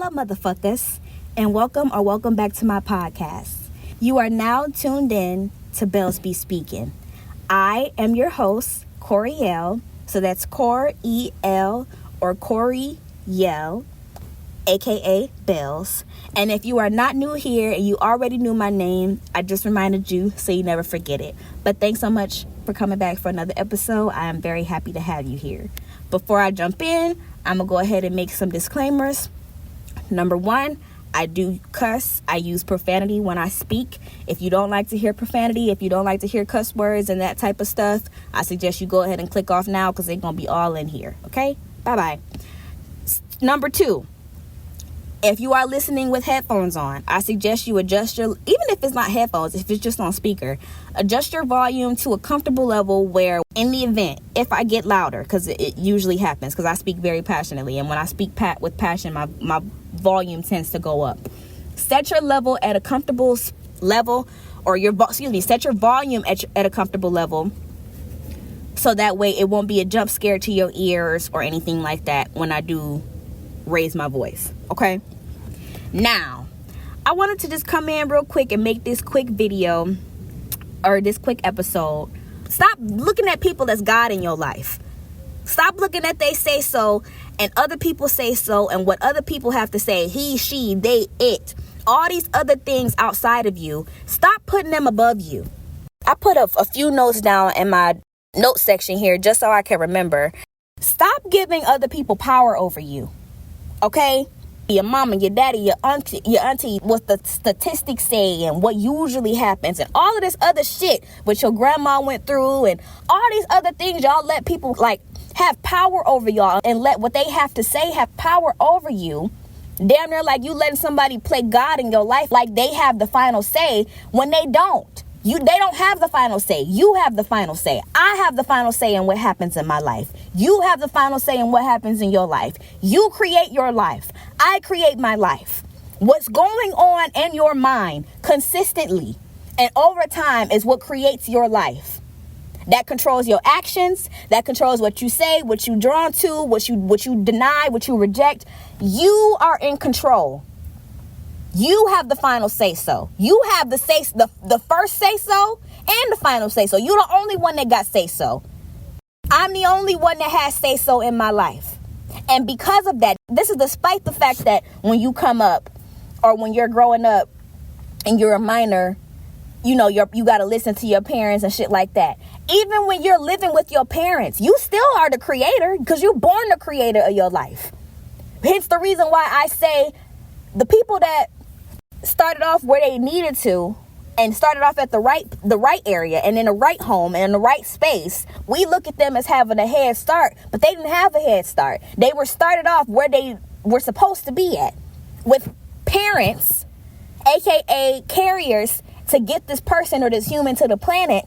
Hello, motherfuckers, and welcome back to my podcast. You are now tuned in to Bells Be Speaking. I am your host, Coriel, so that's Cor-E-L or Coriel, aka Bells. And if you are not new here and you already knew my name, I just reminded you so you never forget it. But thanks so much for coming back for another episode. I am very happy to have you here. Before I jump in, I'm going to go ahead and make some disclaimers. Number one, I do cuss. I use profanity when I speak. If you don't like to hear profanity, if you don't like to hear cuss words and that type of stuff, I suggest you go ahead and click off now because they're going to be all in here. Okay? Bye-bye. Number two, if you are listening with headphones on, I suggest you adjust your, even if it's not headphones, if it's just on speaker, adjust your volume to a comfortable level where in the event, if I get louder, because it usually happens, because I speak very passionately, and when I speak with passion, my volume tends to go up. Set your level at a comfortable level, or set your volume at a comfortable level, so that way it won't be a jump scare to your ears or anything like that when I do raise my voice. Okay, now I wanted to just come in real quick and make this quick video or this quick episode. Stop looking at people as God in your life. Stop looking at they say so and other people say so and what other people have to say, he, she, they, it, all these other things outside of you. Stop putting them above you. I put a few notes down in my note section here just so I can remember. Stop giving other people power over you. Okay? Your mama, your daddy, your auntie, what the statistics say and what usually happens and all of this other shit what your grandma went through and all these other things y'all let people like have power over y'all and let what they have to say have power over you. Damn near like you letting somebody play God in your life like they have the final say when they don't. They don't have the final say. You have the final say. I have the final say in what happens in my life. You have the final say in what happens in your life. You create your life. I create my life. What's going on in your mind consistently and over time is what creates your life. That controls your actions. That controls what you say, what you drawn to, what you deny, what you reject. You are in control. You have the final say so. You have the first say so and the final say so. You're the only one that got say so. I'm the only one that has say so in my life. And because of that, this is despite the fact that when you come up or when you're growing up and you're a minor, you know, you got to listen to your parents and shit like that. Even when you're living with your parents, you still are the creator because you're born the creator of your life. Hence the reason why I say the people that started off where they needed to and started off at the right area and in the right home and in the right space, we look at them as having a head start, but they didn't have a head start. They were started off where they were supposed to be at, with parents, aka carriers, to get this person or this human to the planet,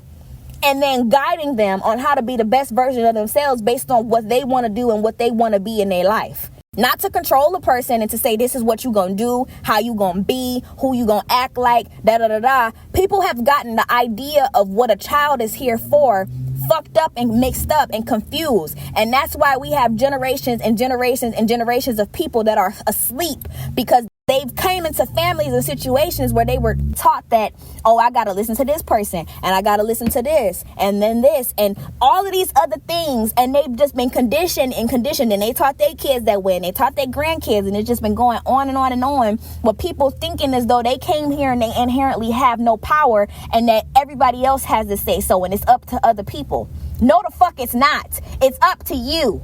and then guiding them on how to be the best version of themselves based on what they want to do and what they want to be in their life. Not to control a person and to say this is what you gonna do, how you gonna be, who you gonna act like, da-da-da-da. People have gotten the idea of what a child is here for fucked up and mixed up and confused. And that's why we have generations and generations and generations of people that are asleep because they've came into families and situations where they were taught that, oh, I got to listen to this person and I got to listen to this and then this and all of these other things. And they've just been conditioned and they taught their kids that way and they taught their grandkids. And it's just been going on and on and on with people thinking as though they came here and they inherently have no power and that everybody else has to say so. And it's up to other people. No, the fuck it's not. It's up to you.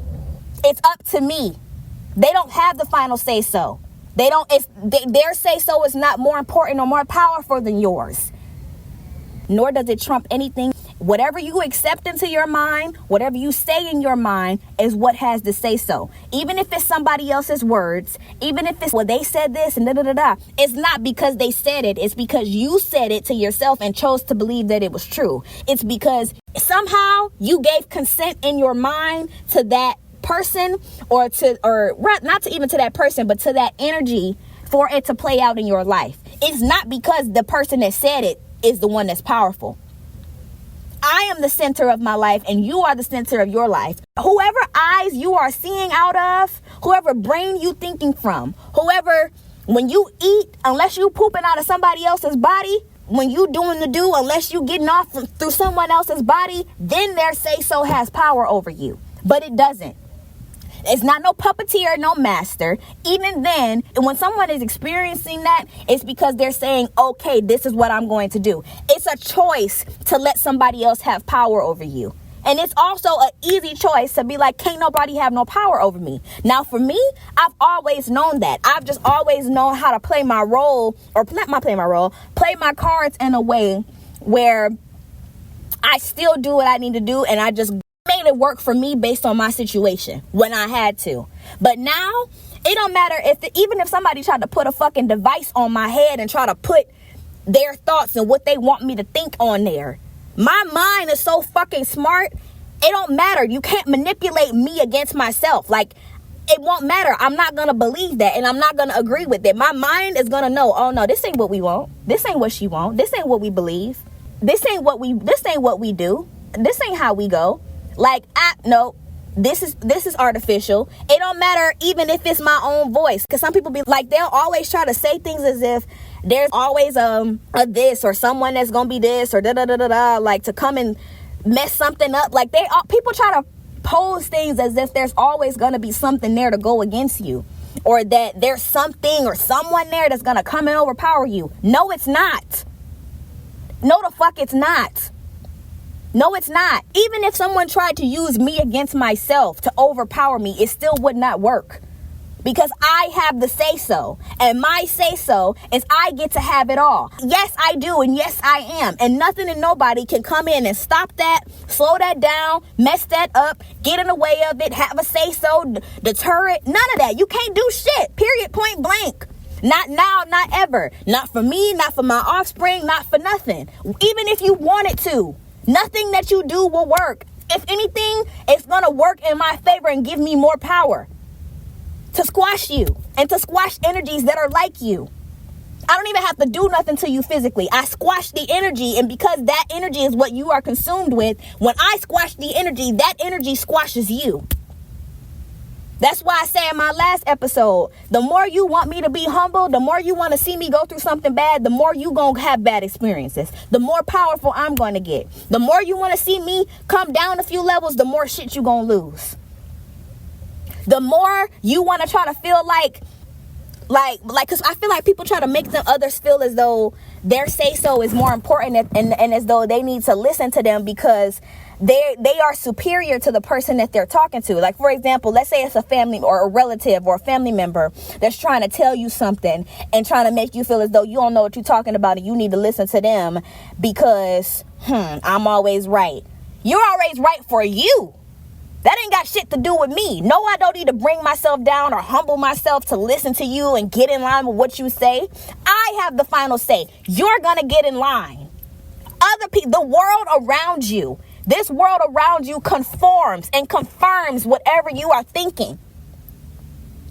It's up to me. They don't have the final say so. Their say so is not more important or more powerful than yours. Nor does it trump anything. Whatever you accept into your mind, whatever you say in your mind is what has the say so. Even if it's somebody else's words, even if it's, well, they said this and da-da-da-da. It's not because they said it. It's because you said it to yourself and chose to believe that it was true. It's because somehow you gave consent in your mind to that person or not to even to that person, but to that energy for it to play out in your life. It's not because the person that said it is the one that's powerful. I am the center of my life and you are the center of your life. Whoever eyes you are seeing out of, whoever brain you thinking from, whoever, when you eat, unless you pooping out of somebody else's body, when you doing the do, unless you getting off through someone else's body, then their say-so has power over you. But it doesn't. It's not no puppeteer, no master. Even then, when someone is experiencing that, it's because they're saying, okay, this is what I'm going to do. It's a choice to let somebody else have power over you. And it's also an easy choice to be like, can't nobody have no power over me. Now, for me, I've always known that. I've just always known how to play my role, or play my cards in a way where I still do what I need to do, and I just made it work for me based on my situation when I had to. But now, it don't matter even if somebody tried to put a fucking device on my head and try to put their thoughts and what they want me to think on there. My mind is so fucking smart. It don't matter. You can't manipulate me against myself. Like, it won't matter. I'm not going to believe that, and I'm not going to agree with it. My mind is going to know, oh no, this ain't what we want. This ain't what she want. This ain't what we believe. This ain't what we do. This ain't how we go. Like, no, this is artificial. It don't matter even if it's my own voice. Because some people be like, they'll always try to say things as if there's always a this or someone that's gonna be this or da-da-da-da-da, like to come and mess something up. Like, people try to pose things as if there's always gonna be something there to go against you, or that there's something or someone there that's gonna come and overpower you. No, it's not. No, the fuck it's not. No, it's not. Even if someone tried to use me against myself to overpower me, it still would not work. Because I have the say-so. And my say-so is I get to have it all. Yes, I do. And yes, I am. And nothing and nobody can come in and stop that, slow that down, mess that up, get in the way of it, have a say-so, deter it. None of that. You can't do shit. Period. Point blank. Not now, not ever. Not for me, not for my offspring, not for nothing. Even if you wanted to. Nothing that you do will work. If anything, it's going to work in my favor and give me more power to squash you and to squash energies that are like you. I don't even have to do nothing to you physically. I squash the energy, and because that energy is what you are consumed with, when I squash the energy, that energy squashes you. That's why I say in my last episode, the more you want me to be humble, the more you want to see me go through something bad, the more you going to have bad experiences. The more powerful I'm going to get. The more you want to see me come down a few levels, the more shit you going to lose. The more you want to try to feel like, because I feel like people try to make others feel as though their say-so is more important and as though they need to listen to them because they are superior to the person that they're talking to. Like, for example, let's say it's a family or a relative or a family member that's trying to tell you something and trying to make you feel as though you don't know what you're talking about and you need to listen to them because, I'm always right. You're always right for you. That ain't got shit to do with me. No, I don't need to bring myself down or humble myself to listen to you and get in line with what you say. I have the final say. You're going to get in line. Other people, the world around you, this world around you conforms and confirms whatever you are thinking.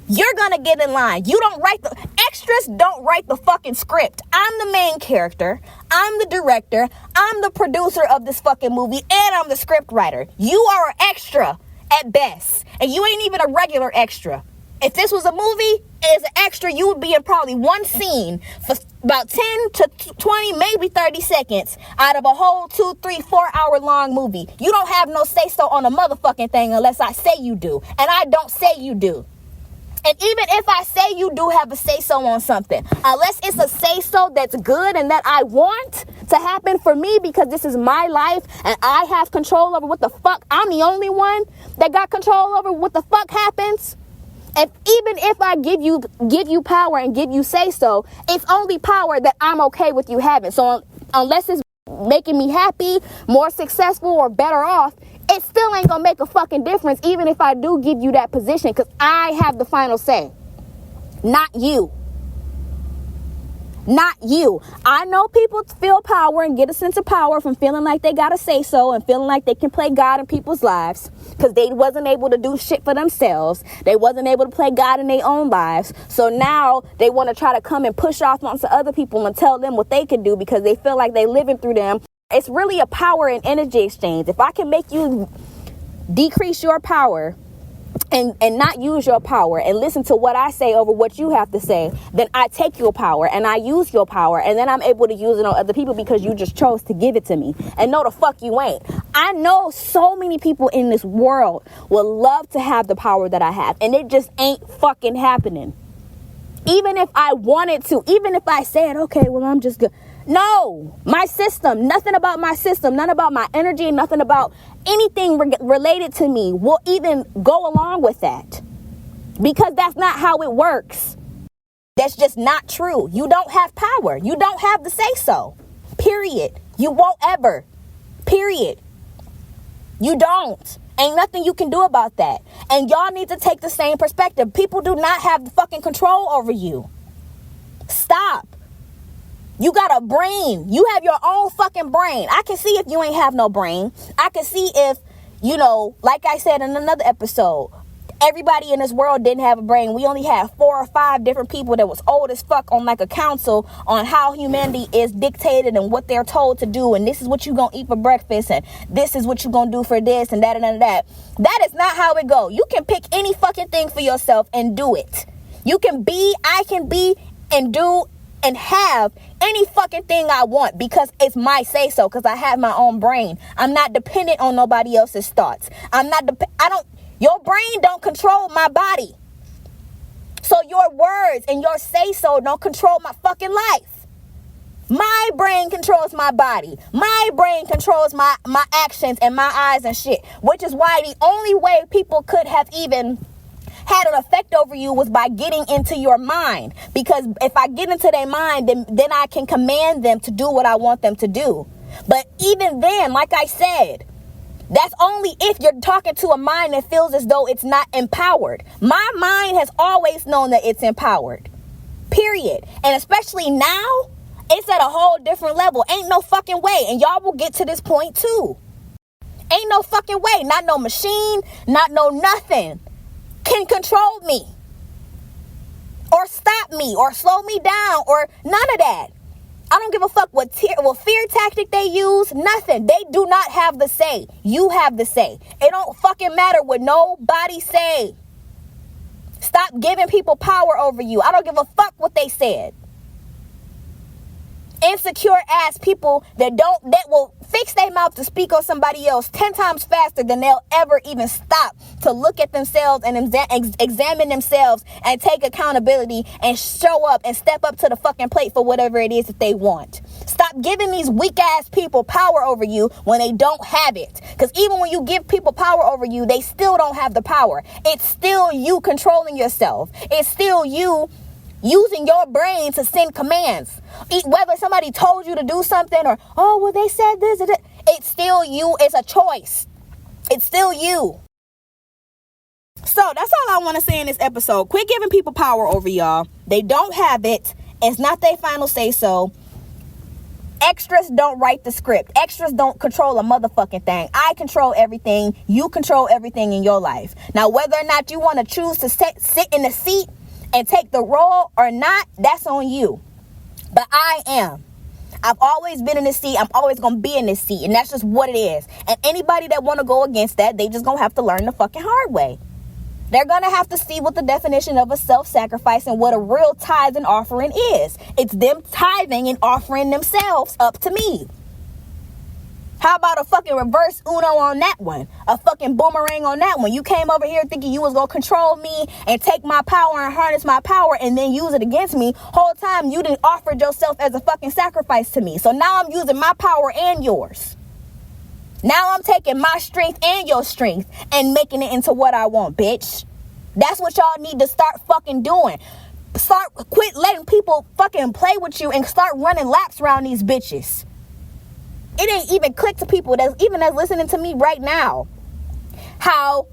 You're going to get in line. You don't write extras don't write the fucking script. I'm the main character. I'm the director. I'm the producer of this fucking movie, and I'm the script writer. You are an extra at best, and you ain't even a regular extra. If this was a movie, as an extra, you would be in probably one scene for about 10 to 20, maybe 30 seconds out of a whole 2, 3, 4 hour long movie. You don't have no say-so on a motherfucking thing unless I say you do, and I don't say you do. And even if I say you do have a say-so on something, unless it's a say-so that's good and that I want to happen for me because this is my life and I have control over what the fuck, I'm the only one that got control over what the fuck happens. And even if I give you power and give you say-so, it's only power that I'm okay with you having. So unless it's making me happy, more successful, or better off, it still ain't gonna make a fucking difference even if I do give you that position, because I have the final say. Not you. Not you. I know people feel power and get a sense of power from feeling like they gotta say so and feeling like they can play God in people's lives because they wasn't able to do shit for themselves. They wasn't able to play God in their own lives. So now they want to try to come and push off onto other people and tell them what they can do because they feel like they living through them. It's really a power and energy exchange. If I can make you decrease your power and not use your power and listen to what I say over what you have to say, then I take your power and I use your power, and then I'm able to use it on other people because you just chose to give it to me. And no, the fuck you ain't. I know so many people in this world would love to have the power that I have, and it just ain't fucking happening. Even if I wanted to, even if I said, okay, well, I'm just good. No, my system, nothing about my system, none about my energy, nothing about anything related to me will even go along with that. Because that's not how it works. That's just not true. You don't have power. You don't have the say so. Period. You won't ever. Period. You don't. Ain't nothing you can do about that. And y'all need to take the same perspective. People do not have the fucking control over you. Stop. You got a brain. You have your own fucking brain. I can see if you ain't have no brain. I can see if, like I said in another episode, everybody in this world didn't have a brain. We only had 4 or 5 different people that was old as fuck on like a council on how humanity is dictated and what they're told to do. And this is what you gonna eat for breakfast. And this is what you gonna do for this and that and that. That is not how it go. You can pick any fucking thing for yourself and do it. You can be, I can be, and do and have any fucking thing I want because it's my say so, because I have my own brain. I'm not dependent on nobody else's thoughts. Your brain don't control my body. So your words and your say so don't control my fucking life. My brain controls my body. My brain controls my actions and my eyes and shit, which is why the only way people could have even had an effect over you was by getting into your mind. Because if I get into their mind, then I can command them to do what I want them to do. But even then, like I said, that's only if you're talking to a mind that feels as though it's not empowered. My mind has always known that it's empowered. Period. And especially now, it's at a whole different level. Ain't no fucking way. And y'all will get to this point too. Ain't no fucking way. Not no machine, not no nothing can control me or stop me or slow me down or none of that. I don't give a fuck what fear tactic they use. Nothing. They do not have the say. You have the say. It don't fucking matter what nobody say. Stop giving people power over you. I don't give a fuck what they said. Insecure ass people that will fix their mouth to speak on somebody else 10 times faster than they'll ever even stop to look at themselves and examine themselves and take accountability and show up and step up to the fucking plate for whatever it is that they want. Stop giving these weak ass people power over you when they don't have it. Because even when you give people power over you, they still don't have the power. It's still you controlling yourself. It's still you using your brain to send commands. Whether somebody told you to do something or, oh, well, they said this or that. It's still you. It's a choice. It's still you. So that's all I want to say in this episode. Quit giving people power over y'all. They don't have it. It's not their final say so. Extras don't write the script. Extras don't control a motherfucking thing. I control everything. You control everything in your life. Now, whether or not you want to choose to sit in the seat and take the role or not, that's on you. But I am. I've always been in this seat. I'm always going to be in this seat. And that's just what it is. And anybody that want to go against that, they just going to have to learn the fucking hard way. They're going to have to see what the definition of a self-sacrifice and what a real tithe and offering is. It's them tithing and offering themselves up to me. How about a fucking reverse Uno on that one? A fucking boomerang on that one? You came over here thinking you was going to control me and take my power and harness my power and then use it against me. Whole time you didn't offer yourself as a fucking sacrifice to me. So now I'm using my power and yours. Now I'm taking my strength and your strength and making it into what I want, bitch. That's what y'all need to start fucking doing. Quit letting people fucking play with you and start running laps around these bitches. It ain't even click to people that's listening to me right now. How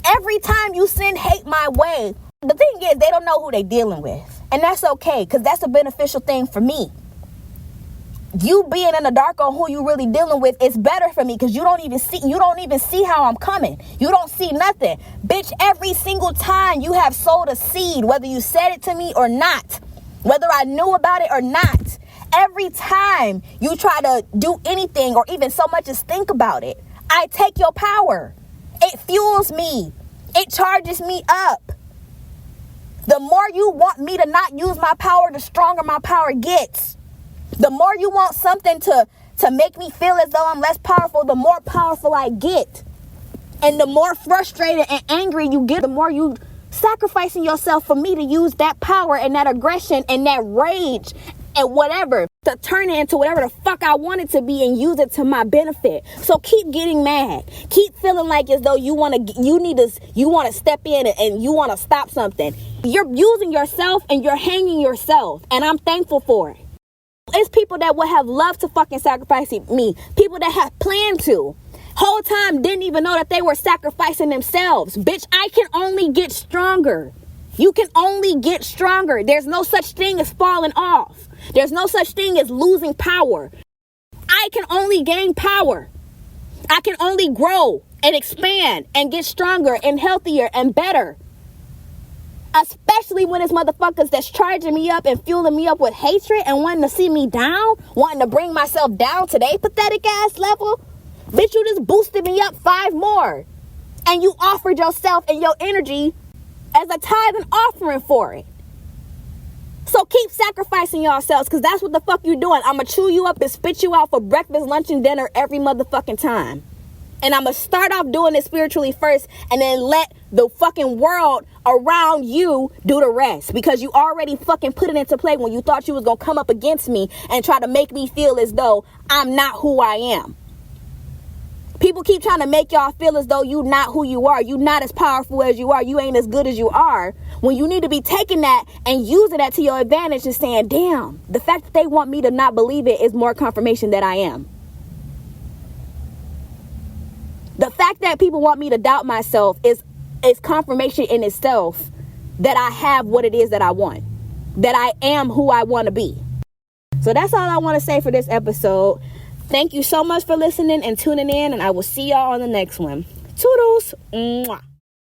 every time you send hate my way, the thing is they don't know who they dealing with. And that's okay, because that's a beneficial thing for me. You being in the dark on who you really dealing with is better for me because you don't even see how I'm coming. You don't see nothing. Bitch, every single time you have sowed a seed, whether you said it to me or not, whether I knew about it or not, every time you try to do anything or even so much as think about it, I take your power. It fuels me. It charges me up. The more you want me to not use my power, the stronger my power gets. The more you want something to make me feel as though I'm less powerful, the more powerful I get. And the more frustrated and angry you get, the more you sacrificing yourself for me to use that power and that aggression and that rage and whatever to turn it into whatever the fuck I want it to be and use it to my benefit. So keep getting mad. Keep feeling like as though you want to step in and you want to stop something. You're using yourself and you're hanging yourself. And I'm thankful for it. It's people that would have loved to fucking sacrifice me. People that have planned to. Whole time didn't even know that they were sacrificing themselves. Bitch, I can only get stronger. You can only get stronger. There's no such thing as falling off. There's no such thing as losing power. I can only gain power. I can only grow and expand and get stronger and healthier and better. Especially when it's motherfuckers that's charging me up and fueling me up with hatred and wanting to see me down, wanting to bring myself down to their pathetic ass level. Bitch, you just boosted me up 5 more. And you offered yourself and your energy as a tithe and offering for it. So keep sacrificing yourselves, because that's what the fuck you doing. I'm going to chew you up and spit you out for breakfast, lunch, and dinner every motherfucking time. And I'm going to start off doing it spiritually first and then let the fucking world around you do the rest. Because you already fucking put it into play when you thought you was going to come up against me and try to make me feel as though I'm not who I am. People keep trying to make y'all feel as though you not who you are. You not as powerful as you are. You ain't as good as you are. When you need to be taking that and using that to your advantage and saying, damn, the fact that they want me to not believe it is more confirmation that I am. The fact that people want me to doubt myself is confirmation in itself that I have what it is that I want. That I am who I want to be. So that's all I want to say for this episode. Thank you so much for listening and tuning in, and I will see y'all on the next one. Toodles. Mwah.